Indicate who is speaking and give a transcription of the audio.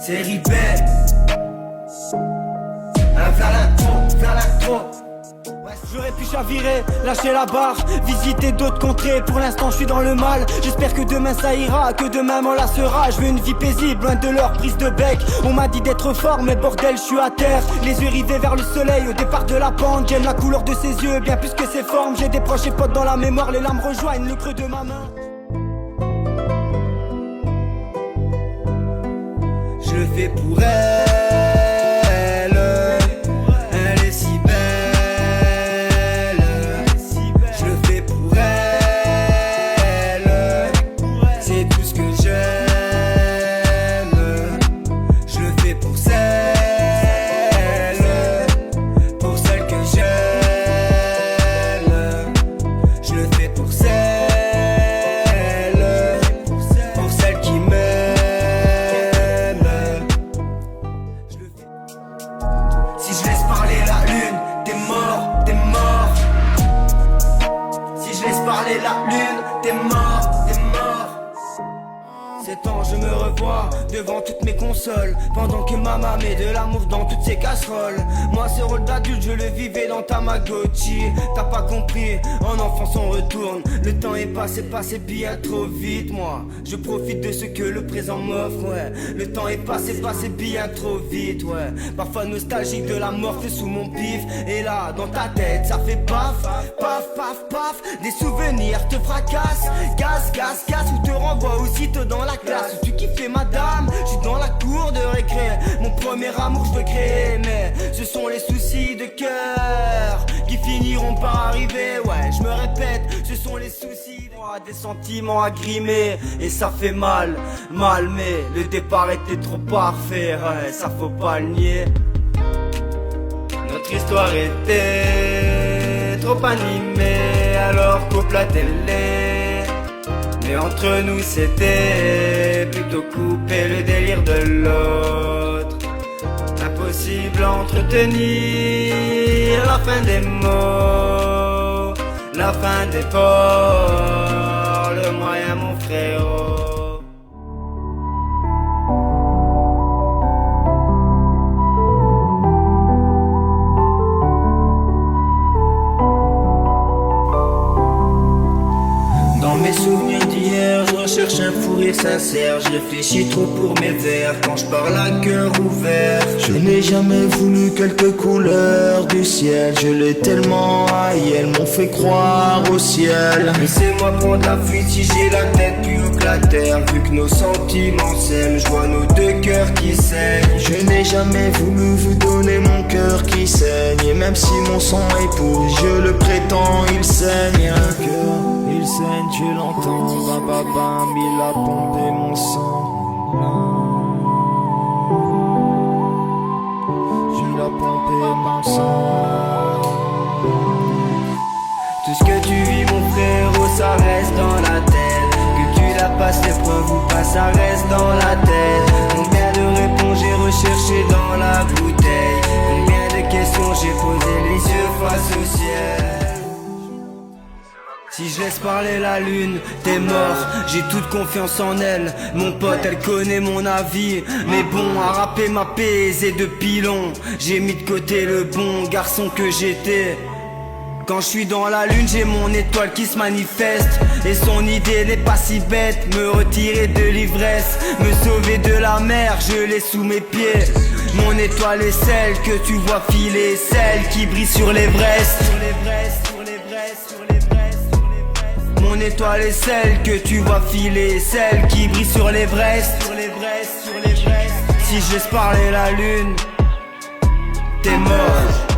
Speaker 1: c'est Ribet. Vers l'intro.
Speaker 2: J'aurais pu chavirer, lâcher la barre, visiter d'autres contrées. Pour l'instant je suis dans le mal, j'espère que demain ça ira, que demain m'en lassera. Je veux une vie paisible, loin de leur prise de bec. On m'a dit d'être fort mais bordel je suis à terre. Les yeux rivés vers le soleil au départ de la pente. J'aime la couleur de ses yeux, bien plus que ses formes. J'ai des proches et potes dans la mémoire, les larmes rejoignent le creux de ma main.
Speaker 1: Je le fais pour elle. Si je laisse parler la lune, t'es mort, t'es mort. Si je laisse parler la lune, t'es mort, t'es mort. C'est temps, je me revois devant toutes mes consoles, pendant que maman met de l'amour dans toutes ses casseroles. Moi ce rôle d'adulte je le vivais dans Tamagotchi. T'as pas compris, en enfance on retourne. Le temps est passé bien trop vite. Moi je profite de ce que le présent m'offre, ouais. Le temps est passé bien trop vite, ouais. Parfois nostalgique de la mort fait sous mon pif. Et là dans ta tête ça fait paf, paf, paf, paf. Des souvenirs te fracassent, gaz, gaz, gaz. Ou te renvoie aussitôt dans la classe où tu kiffais madame. Je suis dans la cour de récré, mon premier amour je veux créer. Mais ce sont les soucis de cœur qui finiront par arriver. Ouais, je me répète, ce sont les soucis de moi, des sentiments à grimer. Et ça fait mal, mal, mais le départ était trop parfait. Ouais, ça faut pas le nier. Notre histoire était trop animée, alors coupe la télé. Mais entre nous c'était plutôt couper le délire de l'autre. Impossible à entretenir la fin des mots, la fin des ports, le moyen mon frérot. Dans mes souvenirs d'hier, je recherche un fou rire sincère. Je réfléchis trop pour mes vers quand je parle à cœur ouvert.
Speaker 3: Je n'ai jamais voulu quelques couleurs du ciel. Je l'ai tellement haï, elles m'ont fait croire au ciel.
Speaker 1: Laissez-moi prendre la fuite si j'ai la tête plus haut que la terre. Vu que nos sentiments s'aiment, je vois nos deux cœurs qui saignent.
Speaker 3: Je n'ai jamais voulu vous donner mon cœur qui saigne. Et même si mon sang est pourri, je le prétends, il saigne. Un cœur, il saigne, tu l'entends. Bam bam bam, il a pompé mon sang. Il a pompé mon sang.
Speaker 1: Tout ce que tu vis mon frérot, ça reste dans la tête. Que tu la passes l'épreuve ou pas, ça reste dans la tête. Combien de réponses j'ai recherché dans la bouteille. Combien de questions j'ai posé les yeux face au ciel. Si je laisse parler la lune, t'es mort, j'ai toute confiance en elle. Mon pote, elle connaît mon avis. Mais bon, à rapper m'a pesé de pilon. J'ai mis de côté le bon garçon que j'étais. Quand je suis dans la lune, j'ai mon étoile qui se manifeste. Et son idée n'est pas si bête, me retirer de l'ivresse, me sauver de la mer, je l'ai sous mes pieds. Mon étoile est celle que tu vois filer, celle qui brille sur l'Everest. Mon étoile est celle que tu vois filer, celle qui brille sur l'Everest. Si je laisse parler la lune, t'es mort.